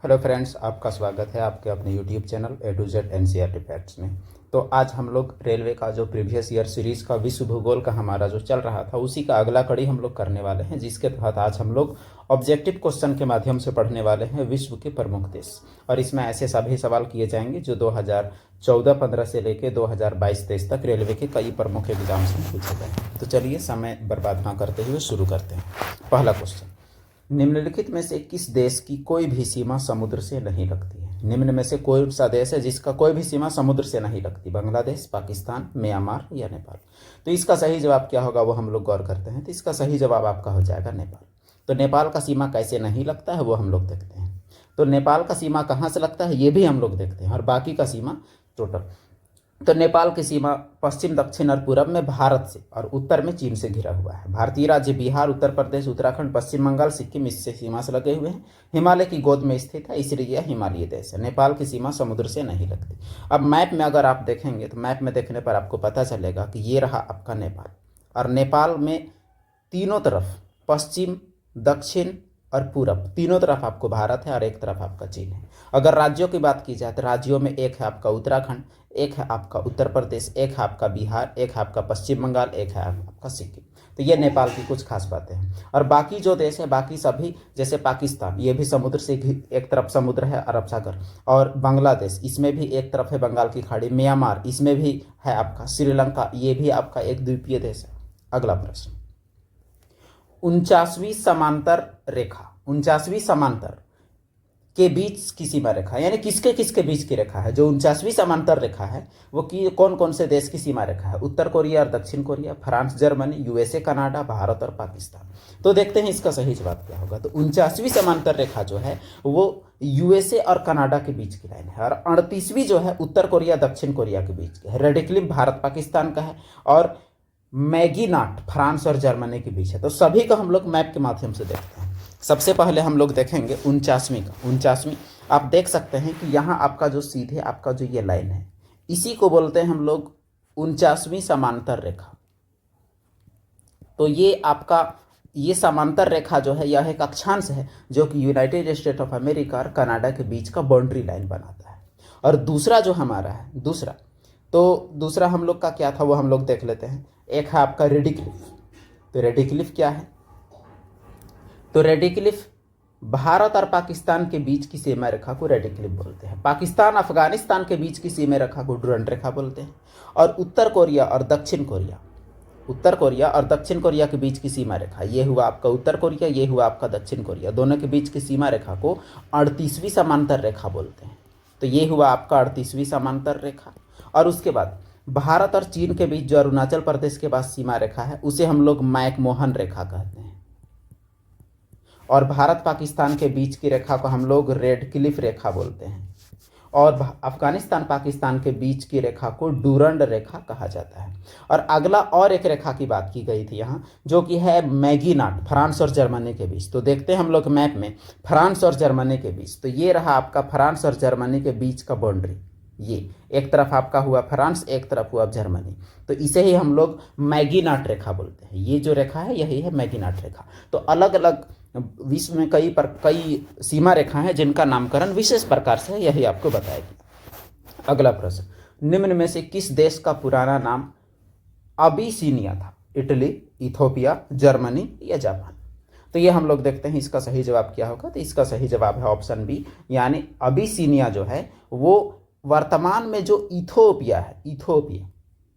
Hello friends, आपका स्वागत है आपके अपने YouTube channel A to Z NCERT facts में। तो आज हम लोग रेलवे का जो प्रीवियस ईयर सीरीज़ का विश्व भूगोल का हमारा जो चल रहा था उसी का अगला कड़ी हम लोग करने वाले हैं, जिसके तहत आज हम लोग ऑब्जेक्टिव क्वेश्चन के माध्यम से पढ़ने वाले हैं विश्व के प्रमुख देश। और इसमें ऐसे सभी सवाल किए जाएंगे जो 2014-15 से लेकर 2022-23 तक रेलवे के कई प्रमुख एग्जाम्स में पूछे गए। तो चलिए समय बर्बाद ना करते हुए शुरू करते हैं। पहला क्वेश्चन, निम्नलिखित में से किस देश की कोई भी सीमा समुद्र से नहीं लगती है? निम्न में से कोई सा देश है जिसका कोई भी सीमा समुद्र से नहीं लगती? बांग्लादेश, पाकिस्तान, म्यांमार या नेपाल? तो इसका सही जवाब क्या होगा वो हम लोग गौर करते हैं। तो इसका सही जवाब आपका हो जाएगा नेपाल। तो नेपाल का सीमा कैसे नहीं लगता है वो हम लोग देखते हैं। तो नेपाल का सीमा कहाँ से लगता है ये भी हम लोग देखते हैं, और बाकी का सीमा टोटल। तो नेपाल की सीमा पश्चिम, दक्षिण और पूरब में भारत से और उत्तर में चीन से घिरा हुआ है। भारतीय राज्य बिहार, उत्तर प्रदेश, उत्तराखंड, पश्चिम बंगाल, सिक्किम इससे सीमा से लगे हुए हैं। हिमालय की गोद में स्थित है, इसलिए यह हिमालयी देश है। नेपाल की सीमा समुद्र से नहीं लगती। अब मैप में अगर आप देखेंगे तो मैप में देखने पर आपको पता चलेगा कि ये रहा आपका नेपाल, और नेपाल में तीनों तरफ पश्चिम, दक्षिण और पूरब तीनों तरफ आपको भारत है और एक तरफ आपका चीन है। अगर राज्यों की बात की जाए तो राज्यों में एक है आपका उत्तराखंड, एक है आपका उत्तर प्रदेश, एक है आपका बिहार, एक है आपका पश्चिम बंगाल, एक है आपका सिक्किम। तो ये नेपाल की कुछ खास बातें हैं। और बाकी जो देश है बाकी सभी, जैसे पाकिस्तान, ये भी समुद्र से एक तरफ समुद्र है अरब सागर, और बांग्लादेश इसमें भी एक तरफ है बंगाल की खाड़ी, म्यांमार इसमें भी है आपका, श्रीलंका ये भी आपका एक द्वीपीय देश है। अगला प्रश्न, 49वीं समांतर रेखा, 49वीं समांतर के बीच की सीमा रेखा, यानी किसके किसके बीच की रेखा है? जो 49वीं समांतर रेखा है वो कौन कौन से देश की सीमा रेखा है? उत्तर कोरिया और दक्षिण Korea, France, Germany, USA, Canada, Bharat और पाकिस्तान। तो देखते हैं इसका सही जवाब क्या होगा। तो 49वीं समांतर रेखा जो है वो यूएसए और कनाडा के बीच की लाइन है, और 38वीं जो है उत्तर कोरिया दक्षिण कोरिया के बीच की है। रेडिक्लिफ भारत पाकिस्तान का है, और मैगीनाट फ्रांस और जर्मनी के बीच है। तो सभी को हम लोग मैप के माध्यम से देखते हैं। सबसे पहले हम लोग देखेंगे 49वीं का। 49वीं आप देख सकते हैं कि यहाँ आपका जो सीधे आपका जो ये लाइन है इसी को बोलते हैं हम लोग 49वीं समांतर रेखा। तो ये आपका ये समांतर रेखा जो है यह एक अक्षांश है जो कि यूनाइटेड स्टेट ऑफ अमेरिका और कनाडा के बीच का बाउंड्री लाइन बनाता है। और दूसरा जो हमारा है दूसरा हम लोग का क्या था वो हम लोग देख लेते हैं। एक है आपका रेडिक्लिफ। तो रेडिक्लिफ क्या है? तो रेडिक्लिफ भारत और पाकिस्तान के बीच की सीमा रेखा को रेडिक्लिफ बोलते हैं। पाकिस्तान अफगानिस्तान के बीच की सीमा रेखा को डुरंड रेखा बोलते हैं। और उत्तर कोरिया और दक्षिण कोरिया के बीच की सीमा रेखा, ये हुआ आपका उत्तर कोरिया, ये हुआ आपका दक्षिण कोरिया, दोनों के बीच की सीमा रेखा को 38वीं समांतर रेखा बोलते हैं। तो ये हुआ आपका 38वीं समांतर रेखा। और उसके बाद भारत और चीन के बीच जो अरुणाचल प्रदेश के पास सीमा रेखा है उसे हम लोग मैकमोहन रेखा कहते हैं। और भारत पाकिस्तान के बीच की रेखा को हम लोग रेडक्लिफ रेखा बोलते हैं। और अफगानिस्तान पाकिस्तान के बीच की रेखा को डुरंड रेखा कहा जाता है। और अगला और एक रेखा की बात की गई थी यहाँ, जो कि है मैगीनाट फ्रांस और जर्मनी के बीच। तो देखते हैं हम लोग मैप में फ्रांस और जर्मनी के बीच। तो ये रहा आपका फ्रांस और जर्मनी के बीच का बाउंड्री। ये एक तरफ आपका हुआ फ्रांस, एक तरफ हुआ जर्मनी। तो इसे ही हम लोग मैगीनाट रेखा बोलते हैं। ये जो रेखा है यही है मैगीनाट रेखा। तो अलग अलग विश्व में कई सीमा रेखाएं हैं जिनका नामकरण विशेष प्रकार से यही आपको बताएगी। अगला प्रश्न, निम्न में से किस देश का पुराना नाम अबिसिनिया था? इटली, इथोपिया, जर्मनी या जापान? तो ये हम लोग देखते हैं इसका सही जवाब क्या होगा। तो इसका सही जवाब है ऑप्शन बी, यानी अबिसिनिया जो है वो वर्तमान में जो इथोपिया है, इथोपिया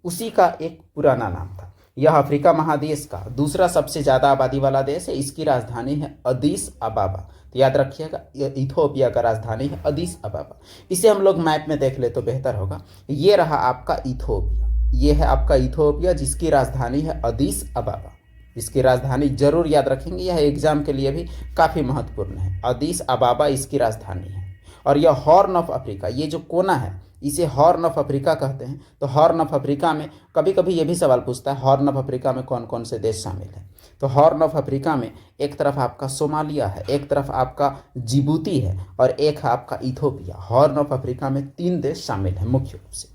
उसी का एक पुराना नाम था। यह अफ्रीका महादेश का दूसरा सबसे ज़्यादा आबादी वाला देश है। इसकी राजधानी है अदीस अबाबा। तो याद रखिएगा इथोपिया का राजधानी है अदीस अबाबा। इसे हम लोग मैप में देख ले तो बेहतर होगा। ये रहा आपका इथोपिया, ये है आपका इथोपिया जिसकी राजधानी है अदीस अबाबा। इसकी राजधानी जरूर याद रखेंगे, यह एग्जाम के लिए भी काफ़ी महत्वपूर्ण है। अदीस अबाबा इसकी राजधानी है। और यह हॉर्न ऑफ अफ्रीका, ये जो कोना है इसे हॉर्न ऑफ अफ्रीका कहते हैं। तो हॉर्न ऑफ अफ्रीका में कभी कभी ये भी सवाल पूछता है हॉर्न ऑफ अफ्रीका में कौन कौन से देश शामिल हैं। तो हॉर्न ऑफ अफ्रीका में एक तरफ आपका सोमालिया है, एक तरफ आपका जिबूती है और एक है आपका इथोपिया। हॉर्न ऑफ अफ्रीका में 3 देश शामिल हैं मुख्य रूप से।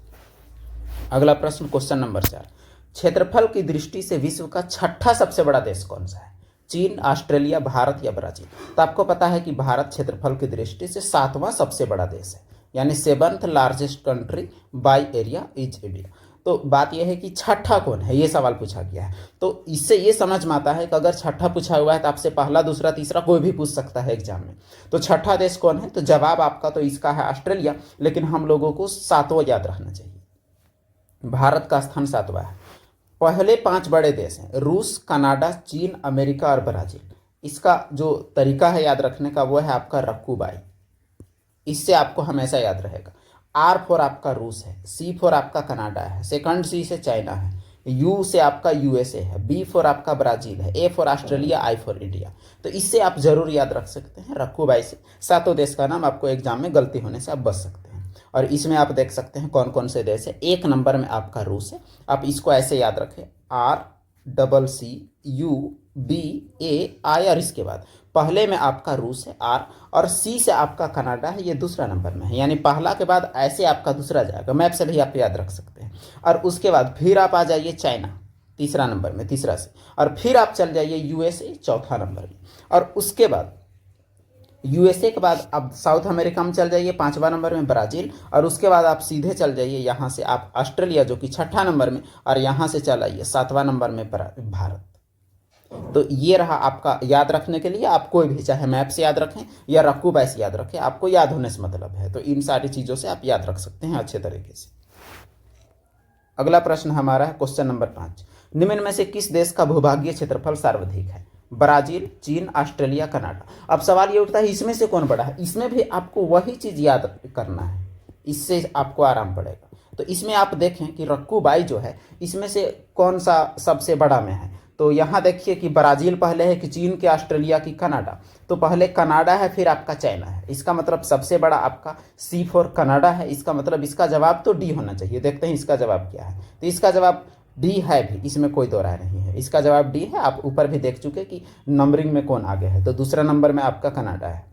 अगला प्रश्न, क्वेश्चन नंबर 4, क्षेत्रफल की दृष्टि से विश्व का छठा सबसे बड़ा देश कौन सा है? चीन, ऑस्ट्रेलिया, भारत या ब्राजील। तो आपको पता है कि भारत क्षेत्रफल की दृष्टि से 7वां सबसे बड़ा देश है, यानी 7th largest country by area is India. तो बात यह है कि छठा कौन है, ये सवाल पूछा गया है। तो इससे ये समझ में आता है कि अगर छठा पूछा हुआ है तो आपसे पहला, दूसरा, तीसरा कोई भी पूछ सकता है एग्जाम में। तो छठा देश कौन है, तो जवाब आपका तो इसका है ऑस्ट्रेलिया, लेकिन हम लोगों को 7वां याद रखना चाहिए। भारत का स्थान 7वां है। पहले 5 बड़े देश हैं, रूस, कनाडा, चीन, अमेरिका और ब्राजील। इसका जो तरीका है याद रखने का वो है आपका रक्कूबाई, इससे आपको हमेशा याद रहेगा। आर फॉर आपका रूस है, सी फॉर आपका कनाडा है, सेकंड सी से चाइना है, यू से आपका यूएसए है, बी फॉर आपका ब्राजील है, A for Australia, I for India. तो इससे आप जरूर याद रख सकते हैं रक्कूबाई से। 7 देश का नाम आपको एग्जाम में गलती होने से आप बच सकते हैं। और इसमें आप देख सकते हैं कौन कौन से देश है। 1 नंबर में आपका रूस है, आप इसको ऐसे याद रखें, RCCUBAI, और इसके बाद पहले में आपका रूस है आर, और सी से आपका कनाडा है, ये दूसरा नंबर में है, यानी पहला के बाद ऐसे आपका दूसरा जाएगा। मैप से भी आप याद रख सकते हैं। और उसके बाद फिर आप आ जाइए चाइना तीसरा नंबर में, तीसरा से, और फिर आप चल जाइए यूएसए चौथा नंबर में, और उसके बाद यूएसए के बाद आप साउथ अमेरिका में चल जाइए 5वां नंबर में ब्राज़ील, और उसके बाद आप सीधे चल जाइए यहाँ से आप ऑस्ट्रेलिया जो कि 6ठा नंबर में, और यहाँ से चल आइए 7वां नंबर में भारत। तो ये रहा आपका याद रखने के लिए। आप कोई भी चाहे मैप से याद रखें या रक्कूबाई से याद रखें, आपको याद होने से मतलब है। तो इन सारी चीज़ों से आप याद रख सकते हैं अच्छे तरीके से। अगला प्रश्न हमारा है क्वेश्चन नंबर 5, निम्न में से किस देश का भूभागीय क्षेत्रफल सर्वाधिक है? ब्राजील, चीन, ऑस्ट्रेलिया, कनाडा। अब सवाल ये उठता है इसमें से कौन बड़ा है? इसमें भी आपको वही चीज़ याद करना है, इससे आपको आराम पड़ेगा। तो इसमें आप देखें कि रक्कूबाई जो है इसमें से कौन सा सबसे बड़ा में है। तो यहाँ देखिए कि ब्राज़ील पहले है कि चीन के, ऑस्ट्रेलिया की, कनाडा। तो पहले कनाडा है, फिर आपका चाइना है। इसका मतलब सबसे बड़ा आपका सी फॉर कनाडा है। इसका मतलब इसका जवाब तो डी होना चाहिए। देखते हैं इसका जवाब क्या है। तो इसका जवाब डी है भी, इसमें कोई दो राय नहीं है, इसका जवाब डी है। आप ऊपर भी देख चुके कि नंबरिंग में कौन आगे है। तो दूसरा नंबर में आपका कनाडा है।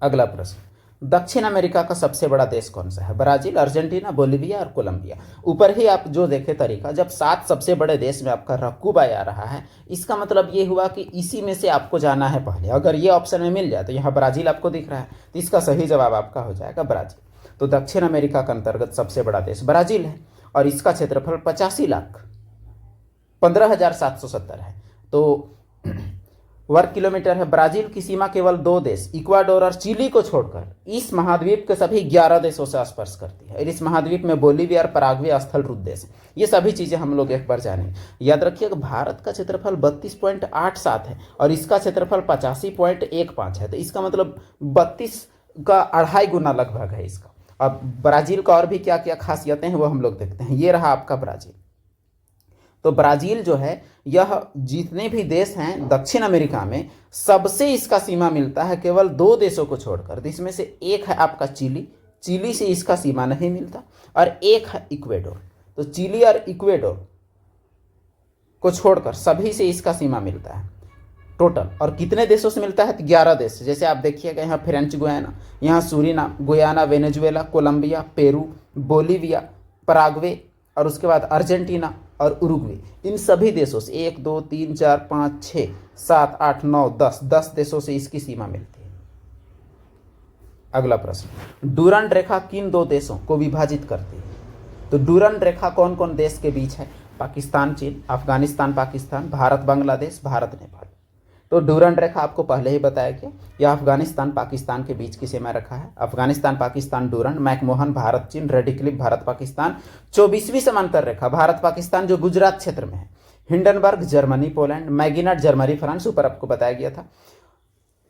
अगला प्रश्न, दक्षिण अमेरिका का सबसे बड़ा देश कौन सा है? ब्राजील, अर्जेंटीना, बोलिविया और कोलंबिया। ऊपर ही आप जो देखे तरीका, जब 7 सबसे बड़े देश में आपका रक्कूबाई आ रहा है, इसका मतलब ये हुआ कि इसी में से आपको जाना है पहले। अगर ये ऑप्शन में मिल जाए तो यहाँ ब्राजील आपको दिख रहा है, तो इसका सही जवाब आपका हो जाएगा ब्राजील। तो दक्षिण अमेरिका के अंतर्गत सबसे बड़ा देश ब्राजील है, और इसका क्षेत्रफल 85,15,770 है। तो वर्ग किलोमीटर है। ब्राजील की सीमा केवल 2 देश, इक्वाडोर और चिली को छोड़कर इस महाद्वीप के सभी 11 देशों से स्पर्श करती है। और इस महाद्वीप में बोलीविया और पराग्वे स्थल रूप देश है। ये सभी चीजें हम लोग एक बार जानेंगे। याद रखिए कि भारत का क्षेत्रफल 32.87 है और इसका क्षेत्रफल 85.15 है। तो इसका मतलब 32 का 2.5 गुना लगभग है इसका। अब ब्राजील का और भी क्या क्या खासियतें हैं वो हम लोग देखते हैं। ये रहा आपका ब्राजील। तो ब्राजील जो है यह जितने भी देश हैं दक्षिण अमेरिका में, सबसे इसका सीमा मिलता है केवल 2 देशों को छोड़कर। तो इसमें से एक है आपका चिली, चिली से इसका सीमा नहीं मिलता, और एक है इक्वेडोर। तो चिली और इक्वेडोर को छोड़कर सभी से इसका सीमा मिलता है टोटल। और कितने देशों से मिलता है? तो 11 देश। जैसे आप देखिएगा यहाँ फ्रेंच गुयाना, यहाँ Suriname, Guyana, Venezuela, Colombia, Peru, Bolivia, Paraguay, और उसके बाद अर्जेंटीना और उरुग्वे। इन सभी देशों से 1 2 3 4 5 6 7 8 9 10 देशों से इसकी सीमा मिलती है। अगला प्रश्न, डूरंड रेखा किन 2 देशों को विभाजित करती है? तो डूरंड रेखा कौन कौन देश के बीच है? पाकिस्तान चीन, अफगानिस्तान पाकिस्तान, भारत बांग्लादेश, भारत नेपाल। तो डूरंड रेखा आपको पहले ही बताया गया, यह अफगानिस्तान पाकिस्तान के बीच की सीमा रेखा है। अफगानिस्तान पाकिस्तान डूरंड, मैकमोहन भारत चीन, रेडिक्लिफ भारत पाकिस्तान। 24वीं समांतर रेखा भारत पाकिस्तान जो गुजरात क्षेत्र में है। Hindenburg Germany Poland, Maginot Germany France, ऊपर आपको बताया गया था।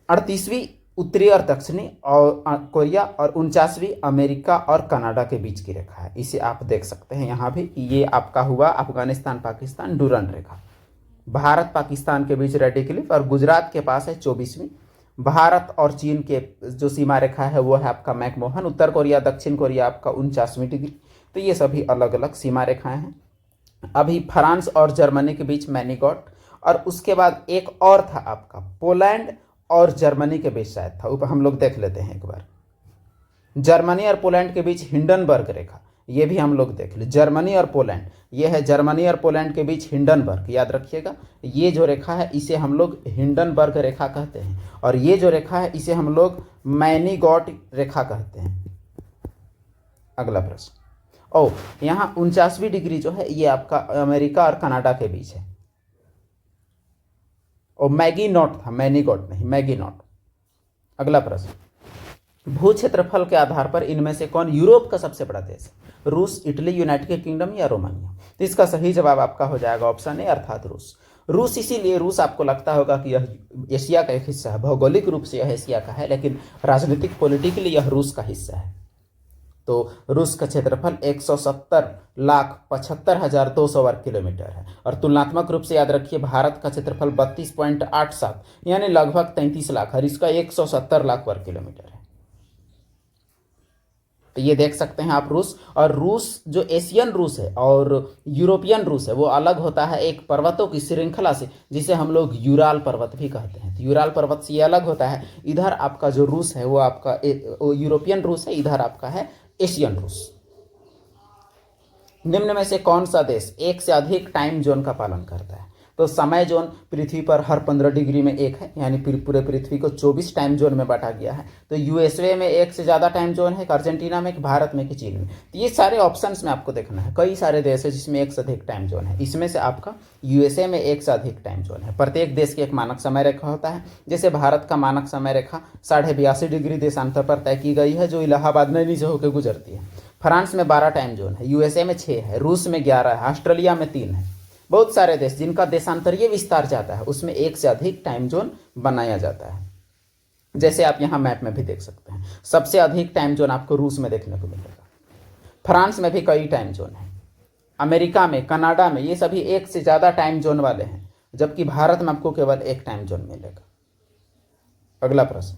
38वीं उत्तरी और दक्षिणी और कोरिया, और 49वीं अमेरिका और कनाडा के बीच की रेखा है। इसे आप देख सकते हैं यहाँ भी, ये आपका हुआ अफगानिस्तान पाकिस्तान डूरंड रेखा। भारत पाकिस्तान के बीच रेडिक्लिफ, और गुजरात के पास है 24वीं। भारत और चीन के जो सीमा रेखा है वो है आपका मैकमोहन। उत्तर कोरिया दक्षिण कोरिया आपका 49वीं डिग्री। तो ये सभी अलग अलग सीमा रेखाएं हैं। अभी फ्रांस और जर्मनी के बीच मैनीगॉट, और उसके बाद एक और था आपका पोलैंड और जर्मनी के बीच शायद था, ऊपर हम लोग देख लेते हैं एक बार। जर्मनी और पोलैंड के बीच हिंडनबर्ग रेखा, ये भी हम लोग देख लें। जर्मनी और पोलैंड, ये है जर्मनी और पोलैंड के बीच हिंडनबर्ग, याद रखिएगा। ये जो रेखा है इसे हम लोग हिंडनबर्ग रेखा कहते हैं, और ये जो रेखा है इसे हम लोग मैनीगॉट रेखा कहते हैं। अगला प्रश्न, ओ यहाँ 49वीं डिग्री जो है ये आपका अमेरिका और कनाडा के बीच है, और मैगी नॉट था, मैनीगॉट नहीं, मैगी नॉट। अगला प्रश्न, भू क्षेत्रफल के आधार पर इनमें से कौन यूरोप का सबसे बड़ा देश है? रूस, इटली, यूनाइटेड किंगडम या रोमानिया? तो इसका सही जवाब आपका हो जाएगा ऑप्शन ए अर्थात रूस। रूस इसीलिए रूस आपको लगता होगा कि यह एशिया का एक हिस्सा है, भौगोलिक रूप से यह एशिया का है, लेकिन राजनीतिक पॉलिटिकली यह रूस का हिस्सा है। तो रूस का क्षेत्रफल 170,75,200 वर्ग किलोमीटर है, और तुलनात्मक रूप से याद रखिए भारत का क्षेत्रफल 32.87 यानी लगभग 33 लाख, और इसका 170 लाख वर्ग किलोमीटर है। तो ये देख सकते हैं आप रूस, और रूस जो एशियन रूस है और यूरोपियन रूस है वो अलग होता है एक पर्वतों की श्रृंखला से, जिसे हम लोग यूराल पर्वत भी कहते हैं। तो यूराल पर्वत से ये अलग होता है। इधर आपका जो रूस है वो आपका यूरोपियन रूस है, इधर आपका है एशियन रूस। निम्न में से कौन सा देश एक से अधिक टाइम जोन का पालन करता है? तो समय जोन पृथ्वी पर हर 15 डिग्री में एक है, यानी पूरे पृथ्वी को 24 टाइम जोन में बांटा गया है। तो यूएसए में एक से ज़्यादा टाइम जोन है, अर्जेंटीना में, भारत में, कि चीन में। तो ये सारे ऑप्शंस में आपको देखना है, कई सारे देश है जिसमें एक से अधिक टाइम जोन है। इसमें से आपका यूएसए में एक से अधिक टाइम जोन है। प्रत्येक देश की एक मानक समय रेखा होता है। जैसे भारत का मानक समय रेखा 82.5 डिग्री देशांतर पर तय की गई है, जो इलाहाबाद नैनी से होकर गुजरती है। फ्रांस में 12 टाइम जोन है, यूएसए में 6 है, रूस में 11 है, ऑस्ट्रेलिया में 3 है। बहुत सारे देश जिनका देशांतरीय विस्तार जाता है उसमें एक से अधिक टाइम जोन बनाया जाता है। जैसे आप यहाँ मैप में भी देख सकते हैं, सबसे अधिक टाइम जोन आपको रूस में देखने को मिलेगा। फ्रांस में भी कई टाइम जोन है, अमेरिका में, कनाडा में, ये सभी एक से ज़्यादा टाइम जोन वाले हैं, जबकि भारत में आपको केवल एक टाइम जोन मिलेगा। अगला प्रश्न,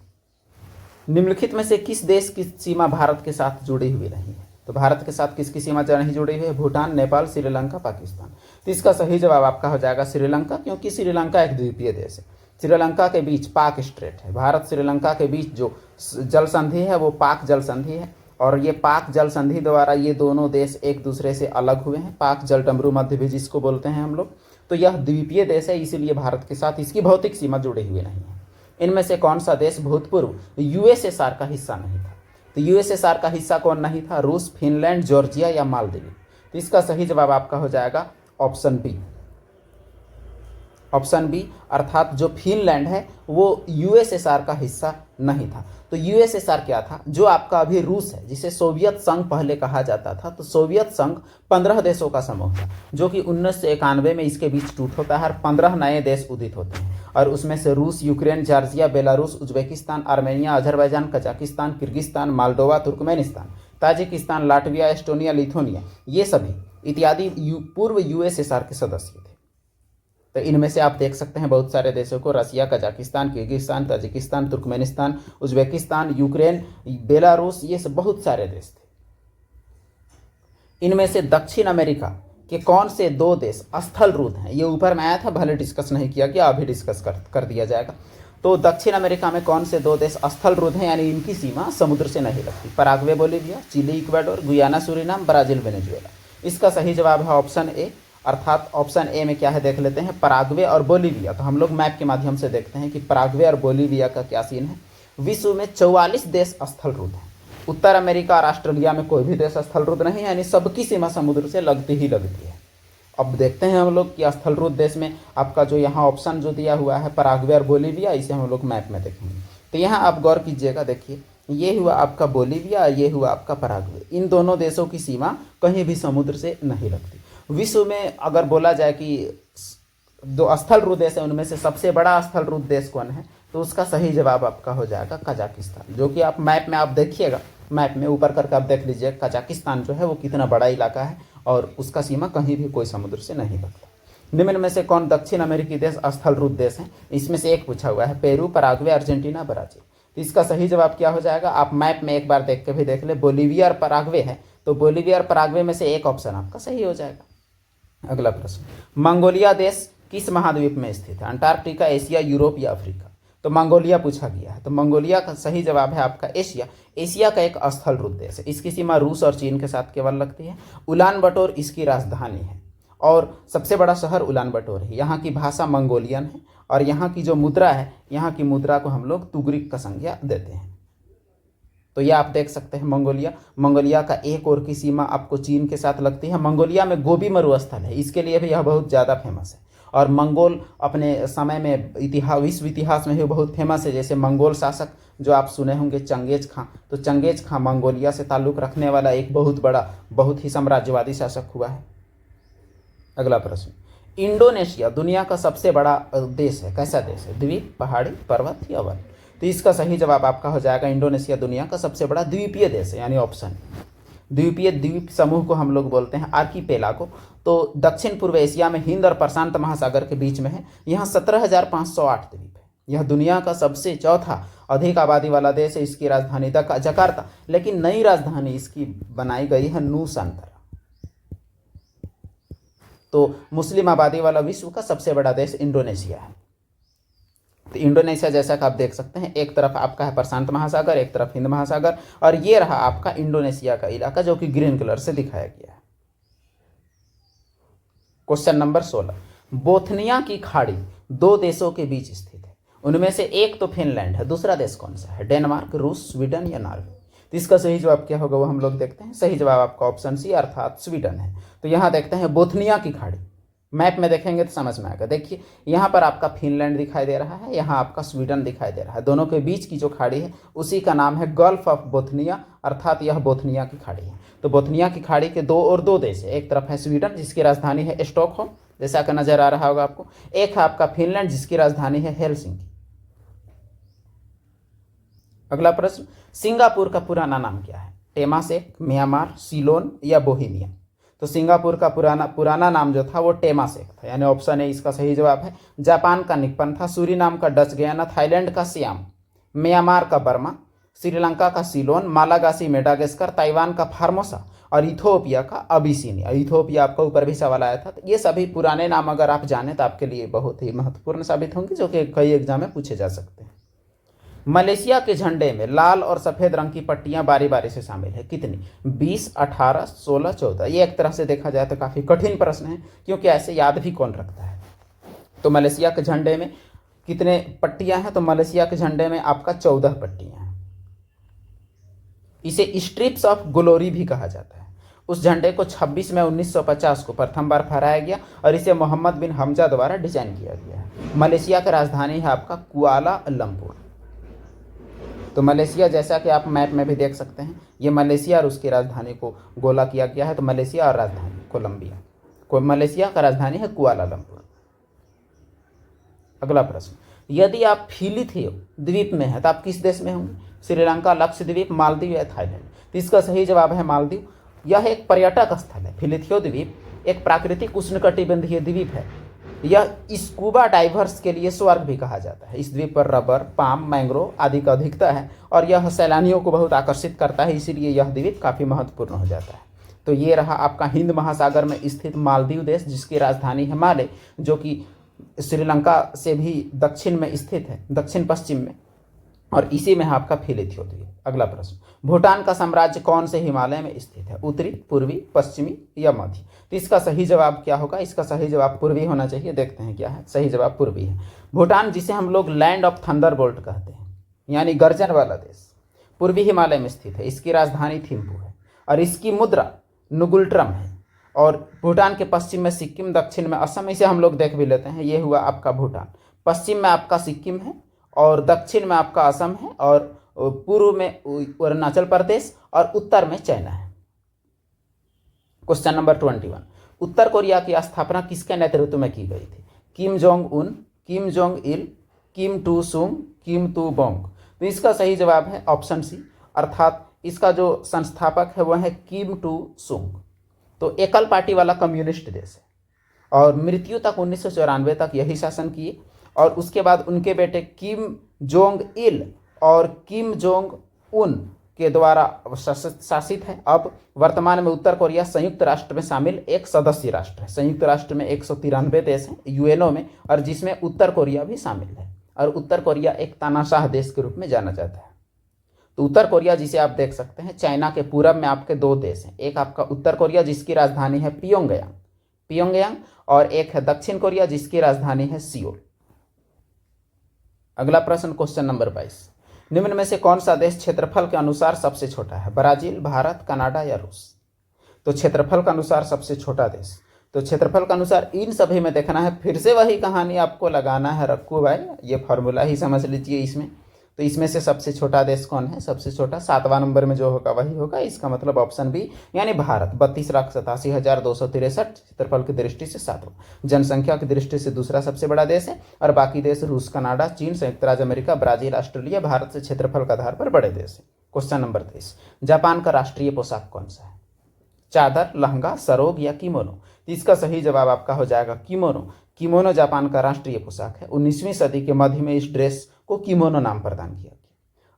निम्नलिखित में से किस देश की सीमा भारत के साथ जुड़ी हुई नहीं है? तो भारत के साथ किसकी सीमा नहीं जुड़ी हुई है? भूटान, नेपाल, श्रीलंका, पाकिस्तान। तो इसका सही जवाब आपका हो जाएगा श्रीलंका, क्योंकि श्रीलंका एक द्वीपीय देश है। श्रीलंका के बीच पाक स्ट्रेट है। भारत श्रीलंका के बीच जो जल संधि है वो पाक जल संधि है, और ये पाक जल संधि द्वारा ये दोनों देश एक दूसरे से अलग हुए हैं। पाक जल डमरू मध्य भी जिसको बोलते हैं हम लोग। तो यह द्वीपीय देश है, इसीलिए भारत के साथ इसकी भौतिक सीमा जुड़ी हुई नहीं है। इनमें से कौन सा देश भूतपूर्व यूएसएसआर का हिस्सा नहीं था? तो यूएसएसआर का हिस्सा कौन नहीं था? रूस, फिनलैंड, जॉर्जिया या मालदीव? तो इसका सही जवाब आपका हो जाएगा ऑप्शन बी। ऑप्शन बी अर्थात जो फिनलैंड है वो यूएसएसआर का हिस्सा नहीं था। तो यूएसएसआर क्या था? जो आपका अभी रूस है, जिसे सोवियत संघ पहले कहा जाता था। तो सोवियत संघ 15 देशों का समूह था, जो कि 1991 में इसके बीच टूट होता है और 15 नए देश उदित होते हैं। और उसमें से रूस, Ukraine, Georgia, Belarus, Uzbekistan, Armenia, Azerbaijan, Kazakhstan, Kyrgyzstan, Moldova, Turkmenistan, Tajikistan, Latvia, Estonia, Lithuania, ये सभी इत्यादि पूर्व यूएसएसआर के सदस्य थे। तो इनमें से आप देख सकते हैं बहुत सारे देशों को, Russia, Kazakhstan, Kyrgyzstan, Tajikistan, Turkmenistan, Uzbekistan, Ukraine, Belarus, ये सब बहुत सारे देश थे। इनमें से दक्षिण अमेरिका के कौन से 2 देश स्थल रूट हैं? ये ऊपर में आया था, भले डिस्कस नहीं किया गया, अभी डिस्कस कर दिया जाएगा। तो दक्षिण अमेरिका में कौन से 2 देश स्थल रूट हैं, यानी इनकी सीमा समुद्र से नहीं लगती? Paraguay, Bolivia, Chile, Ecuador, Guyana, Suriname, Brazil, Venezuela. इसका सही जवाब है ऑप्शन ए, अर्थात ऑप्शन ए में क्या है देख लेते हैं, पराग्वे और बोलीविया। तो हम लोग मैप के माध्यम से देखते हैं कि पराग्वे और बोलीविया का क्या सीन है। विश्व में 44 देश स्थल रूट हैं। उत्तर अमेरिका और ऑस्ट्रेलिया में कोई भी देश स्थल रूट नहीं है, यानी सबकी सीमा समुद्र से लगती ही लगती है। अब देखते हैं हम लोग कि स्थल रूट देश में आपका जो यहाँ ऑप्शन जो दिया हुआ है पराग्वे और बोलीविया, इसे हम लोग मैप में देखेंगे। तो यहाँ आप गौर कीजिएगा, देखिए ये हुआ आपका बोलीविया, ये हुआ आपका पराग्वे। इन दोनों देशों की सीमा कहीं भी समुद्र से नहीं लगती। विश्व में अगर बोला जाए कि 2 स्थल रूट देश है, उनमें से सबसे बड़ा स्थल रूट देश कौन है? तो उसका सही जवाब आपका हो जाएगा कजाकिस्तान, जो कि आप मैप में आप देखिएगा, मैप में ऊपर करके आप देख लीजिए कजाकिस्तान जो है वो कितना बड़ा इलाका है और उसका सीमा कहीं भी कोई समुद्र से नहीं लगता। निम्न में से कौन दक्षिण अमेरिकी देश स्थल रूट देश है? इसमें से एक पूछा हुआ है, पेरू, पराग्वे, अर्जेंटीना, ब्राजील। तो इसका सही जवाब क्या हो जाएगा? आप मैप में एक बार देख के भी देख ले, बोलीविया और पराग्वे है, तो बोलीविया और पराग्वे में से एक ऑप्शन आपका सही हो जाएगा। अगला प्रश्न, मंगोलिया देश किस महाद्वीप में स्थित है? अंटार्कटिका, एशिया, यूरोप या अफ्रीका? तो मंगोलिया पूछा गया है। तो मंगोलिया का सही जवाब है आपका एशिया। एशिया का एक स्थल रूप देश है। इसकी सीमा रूस और चीन के साथ केवल लगती है। उलान बटोर इसकी राजधानी है और सबसे बड़ा शहर उलान बटोर है। यहाँ की भाषा मंगोलियन है और यहाँ की जो मुद्रा है, यहाँ की मुद्रा को हम लोग तुगरिक का संज्ञा देते हैं। तो ये आप देख सकते हैं मंगोलिया। मंगोलिया का एक और की सीमा आपको चीन के साथ लगती है। मंगोलिया में गोबी मरुस्थल है, इसके लिए भी यह बहुत ज़्यादा फेमस है। और मंगोल अपने समय में विश्व इतिहास में भी बहुत फेमस है। जैसे मंगोल शासक जो आप सुने होंगे चंगेज खां, तो चंगेज खां मंगोलिया से ताल्लुक़ रखने वाला एक बहुत ही साम्राज्यवादी शासक हुआ है। अगला प्रश्न, इंडोनेशिया दुनिया का सबसे बड़ा देश है। कैसा देश है? द्वीप, पहाड़ी, पर्वत या वन? तो इसका सही जवाब आपका हो जाएगा इंडोनेशिया दुनिया का सबसे बड़ा द्वीपीय देश है, यानी ऑप्शन द्वीपीय। द्वीप समूह को हम लोग बोलते हैं आर्कीपेलागो। तो दक्षिण पूर्व एशिया में हिंद और प्रशांत महासागर के बीच में है। यहाँ 17,508 द्वीप है। यह दुनिया का सबसे चौथा अधिक आबादी वाला देश है। इसकी राजधानी जकार्ता, लेकिन नई राजधानी इसकी बनाई गई है नूसांतरा। तो मुस्लिम आबादी वाला विश्व का सबसे बड़ा देश इंडोनेशिया है। तो इंडोनेशिया जैसा कि आप देख सकते हैं, एक तरफ आपका है प्रशांत महासागर, एक तरफ हिंद महासागर, और ये रहा आपका इंडोनेशिया का इलाका जो कि ग्रीन कलर से दिखाया गया है। क्वेश्चन नंबर 16, बोथनिया की खाड़ी दो देशों के बीच स्थित है। उनमें से एक तो फिनलैंड है, दूसरा देश कौन सा है? डेनमार्क, रूस, स्वीडन या नॉर्वे? तो इसका सही जवाब क्या होगा वो हम लोग देखते हैं। सही जवाब आपका ऑप्शन सी अर्थात स्वीडन है। तो यहाँ देखते हैं बोथनिया की खाड़ी, मैप में देखेंगे तो समझ में आएगा। देखिए यहाँ पर आपका फिनलैंड दिखाई दे रहा है, यहाँ आपका स्वीडन दिखाई दे रहा है। दोनों के बीच की जो खाड़ी है उसी का नाम है गल्फ ऑफ बोथनिया, अर्थात यह बोथनिया की खाड़ी है। तो बोथनिया की खाड़ी के दो देश है। एक तरफ है स्वीडन जिसकी राजधानी है स्टॉकहोम, जैसा कि नजर आ रहा होगा आपको। एक है आपका फिनलैंड जिसकी राजधानी है हेलसिंकी। अगला प्रश्न, सिंगापुर का पुराना नाम क्या है? टेमासेक, म्यांमार, सीलोन या बोहेमिया? तो सिंगापुर का पुराना नाम जो था वो टेमासेक था, यानी ऑप्शन ए इसका सही जवाब है। जापान का निप्पन था, सूरीनाम का डच गयाना, थाईलैंड का सियाम, म्यांमार का बर्मा, श्रीलंका का सीलोन, मालागासी मेडागास्कर, ताइवान का फार्मोसा और इथोपिया का अबिसिनिया। इथोपिया आपका ऊपर भी सवाल आया था। तो ये सभी पुराने नाम अगर आप जाने तो आपके लिए बहुत ही महत्वपूर्ण साबित होंगे, जो कि कई एग्जाम में पूछे जा सकते हैं। मलेशिया के झंडे में लाल और सफेद रंग की पट्टियां बारी बारी से शामिल है, कितनी? 20, 18, 16, 14? ये एक तरह से देखा जाए तो काफी कठिन प्रश्न है, क्योंकि ऐसे याद भी कौन रखता है। तो मलेशिया के झंडे में कितने पट्टियां हैं? तो मलेशिया के झंडे में आपका 14 पट्टियां हैं। इसे स्ट्रिप्स ऑफ ग्लोरी भी कहा जाता है। उस झंडे को 26 मई 1950 को प्रथम बार फहराया गया और इसे मोहम्मद बिन हमजा द्वारा डिजाइन किया गया है। मलेशिया की राजधानी है आपका कुआला लंपुर। तो मलेशिया जैसा कि आप मैप में भी देख सकते हैं, ये मलेशिया और उसकी राजधानी को गोला किया गया है। तो मलेशिया और राजधानी कोलंबिया, मलेशिया का राजधानी है कुआलालंपुर। अगला प्रश्न, यदि आप फिलिपियो द्वीप में हैं तो आप किस देश में होंगे? श्रीलंका, लक्षद्वीप, मालदीव या थाईलैंड? तो इसका सही जवाब है मालदीव। यह एक पर्यटक स्थल है। फिलिपियो द्वीप एक प्राकृतिक उष्णकटिबंधीय द्वीप है। यह स्कूबा डाइवर्स के लिए स्वर्ग भी कहा जाता है। इस द्वीप पर रबर, पाम, मैंग्रोव आदि का अधिकता है और यह सैलानियों को बहुत आकर्षित करता है, इसीलिए यह द्वीप काफ़ी महत्वपूर्ण हो जाता है। तो ये रहा आपका हिंद महासागर में स्थित मालदीव देश, जिसकी राजधानी है माले, जो कि श्रीलंका से भी दक्षिण में स्थित है, दक्षिण पश्चिम में, और इसी में है आपका फिलिपियो द्वीप। अगला प्रश्न, भूटान का साम्राज्य कौन से हिमालय में स्थित है? उत्तरी, पूर्वी, पश्चिमी या मध्य? तो इसका सही जवाब क्या होगा? इसका सही जवाब पूर्वी होना चाहिए। देखते हैं क्या है। सही जवाब पूर्वी है। भूटान, जिसे हम लोग लैंड ऑफ थंडरबोल्ट कहते हैं, यानी गर्जन वाला देश, पूर्वी हिमालय में स्थित है। इसकी राजधानी थिम्पू है और इसकी मुद्रा नुगुल्ट्रम है। और भूटान के पश्चिम में सिक्किम, दक्षिण में असम, इसे हम लोग देख भी लेते हैं। ये हुआ आपका भूटान। पश्चिम में आपका सिक्किम है और दक्षिण में आपका असम है और पूर्व में अरुणाचल प्रदेश और उत्तर में चाइना है। क्वेश्चन नंबर 21, उत्तर कोरिया की स्थापना किसके नेतृत्व में की गई थी? Kim Jong Un, Kim Jong Il, Kim to सुंग, किम टू बोंग? तो इसका सही जवाब है ऑप्शन सी, अर्थात इसका जो संस्थापक है वह है किम टू सुंग। तो एकल पार्टी वाला कम्युनिस्ट देश है और मृत्यु तक 1994 तक यही शासन किए और उसके बाद उनके बेटे किम जोंग इल और किम जोंग उन के द्वारा शासित है। अब वर्तमान में उत्तर कोरिया संयुक्त राष्ट्र में शामिल एक सदस्य राष्ट्र है। संयुक्त राष्ट्र में 193 देश हैं यूएनओ में, और जिसमें उत्तर कोरिया भी शामिल है। और उत्तर कोरिया एक तानाशाह देश के रूप में जाना जाता है। तो उत्तर कोरिया जिसे आप देख सकते हैं, चाइना के पूरब में आपके दो देश हैं, एक आपका उत्तर कोरिया जिसकी राजधानी है पियोंगयांग, और एक है दक्षिण कोरिया जिसकी राजधानी है सियोल। अगला प्रश्न क्वेश्चन नंबर 22, निम्न में से कौन सा देश क्षेत्रफल के अनुसार सबसे छोटा है? ब्राजील, भारत, कनाडा या रूस? तो क्षेत्रफल के अनुसार सबसे छोटा देश, तो क्षेत्रफल के अनुसार इन सभी में देखना है, फिर से वही कहानी आपको लगाना है रक्कू भाई, ये फॉर्मूला ही समझ लीजिए इसमें। तो इसमें से सबसे छोटा देश कौन है? सबसे छोटा 7वां नंबर में जो होगा वही होगा, इसका मतलब ऑप्शन बी यानी भारत। 32,87,263 क्षेत्रफल की दृष्टि से 7वां, जनसंख्या की दृष्टि से दूसरा सबसे बड़ा देश है, और बाकी देश रूस, कनाडा, चीन, संयुक्त राज्य अमेरिका, ब्राजील, ऑस्ट्रेलिया भारत से क्षेत्रफल के आधार पर बड़े देश है। क्वेश्चन नंबर 23, जापान का राष्ट्रीय पोशाक कौन सा है? चादर, लहंगा, सरोग या किमोनो? तो इसका सही जवाब आपका हो जाएगा किमोनो। किमोनो जापान का राष्ट्रीय पोशाक है। 19वीं सदी के मध्य में इस ड्रेस को किमोनो नाम प्रदान किया गया।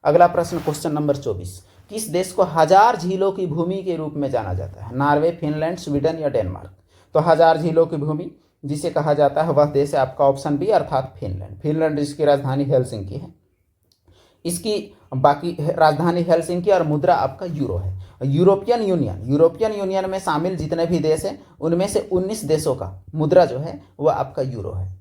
अगला प्रश्न क्वेश्चन नंबर 24, किस देश को 1000 झीलों की भूमि के रूप में जाना जाता है? नॉर्वे, फिनलैंड, स्वीडन या डेनमार्क? तो 1000 झीलों की भूमि जिसे कहा जाता है वह देश है आपका ऑप्शन बी अर्थात फिनलैंड। फिनलैंड जिसकी राजधानी हेलसिंकी है, इसकी बाकी राजधानी हेलसिंकी और मुद्रा आपका यूरो है। यूरोपियन यूनियन में शामिल जितने भी देश हैं उनमें से 19 देशों का मुद्रा जो है वह आपका यूरो है।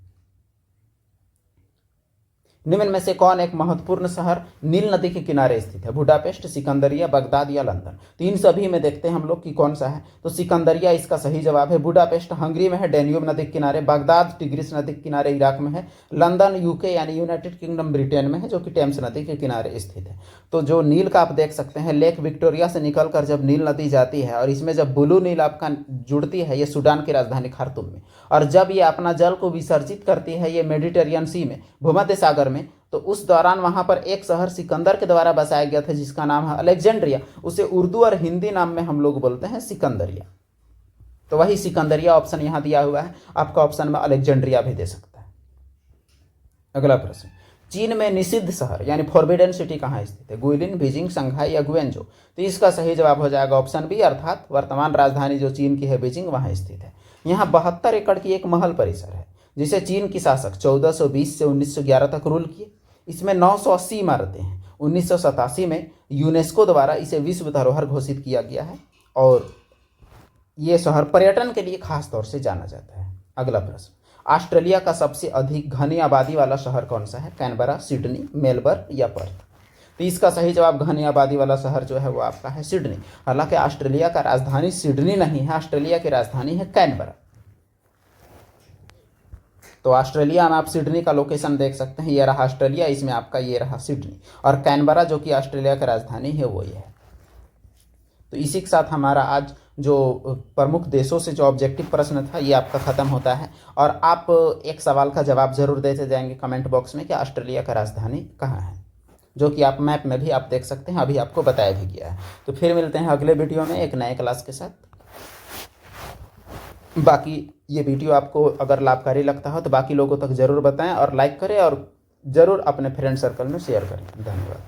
निम्न में से कौन एक महत्वपूर्ण शहर नील नदी के किनारे स्थित है? बुडापेस्ट, सिकंदरिया, बगदाद या लंदन? तो इन सभी में देखते हैं हम लोग कि कौन सा है, तो सिकंदरिया इसका सही जवाब है। बुडापेस्ट हंगरी में है, डेन्यूब नदी के किनारे। बगदाद टिग्रिस नदी के किनारे इराक में है। लंदन यूके यानी यूनाइटेड किंगडम ब्रिटेन में है, जो कि टेम्स नदी के किनारे स्थित है। तो जो नील का आप देख सकते हैं, लेक विक्टोरिया से निकलकर जब नील नदी जाती है और इसमें जब ब्लू नील आपका जुड़ती है, ये सूडान की राजधानी खार्तूम में, और जब ये अपना जल को विसर्जित करती है ये मेडिटेरियन सी में, भूमध्य सागर में, तो उस दौरान वहां पर एक शहर सिकंदर के द्वारा बसाया गया था जिसका नाम है अलेक्जेंड्रिया। उसे उर्दू और हिंदी नाम में हम लोग बोलते हैं सिकंदरिया। तो वही सिकंदरिया ऑप्शन यहां दिया हुआ है, आपका ऑप्शन में अलेक्जेंड्रिया भी दे सकता है। अगला प्रश्न, चीन में निषिद्ध शहर यानी फॉरबिडन सिटी कहाँ स्थित है? गुइलिन, बीजिंग, शंघाई या गुएंजो? तो इसका सही जवाब हो जाएगा ऑप्शन बी अर्थात वर्तमान राजधानी जो चीन की है बीजिंग, वहां स्थित है। यहाँ 72 एकड़ की एक महल परिसर है जिसे चीन की शासक 1420 से 1911 तक रूल किए। इसमें 980 इमारतें हैं। 1987 में यूनेस्को द्वारा इसे विश्व धरोहर घोषित किया गया है और ये शहर पर्यटन के लिए खास तौर से जाना जाता है। अगला प्रश्न, ऑस्ट्रेलिया का सबसे अधिक घनी आबादी वाला शहर कौन सा है? कैनबरा, सिडनी, मेलबर्न या पर्थ? तो इसका सही जवाब घनी आबादी वाला शहर जो है वो आपका है सिडनी। हालांकि ऑस्ट्रेलिया का राजधानी सिडनी नहीं है, ऑस्ट्रेलिया की राजधानी है कैनबरा। तो ऑस्ट्रेलिया में आप सिडनी का लोकेशन देख सकते हैं, ये रहा ऑस्ट्रेलिया, इसमें आपका ये रहा सिडनी, और कैनबरा जो कि ऑस्ट्रेलिया की राजधानी है वो ये है। तो इसी के साथ हमारा आज जो प्रमुख देशों से जो ऑब्जेक्टिव प्रश्न था ये आपका खत्म होता है। और आप एक सवाल का जवाब जरूर देते जाएंगे कमेंट बॉक्स में कि ऑस्ट्रेलिया का राजधानी कहाँ है, जो कि आप मैप में भी आप देख सकते हैं, अभी आपको बताया भी गया है। तो फिर मिलते हैं अगले वीडियो में एक नए क्लास के साथ। बाकी ये वीडियो आपको अगर लाभकारी लगता हो तो बाकी लोगों तक ज़रूर बताएं और लाइक करें और ज़रूर अपने फ्रेंड सर्कल में शेयर करें। धन्यवाद।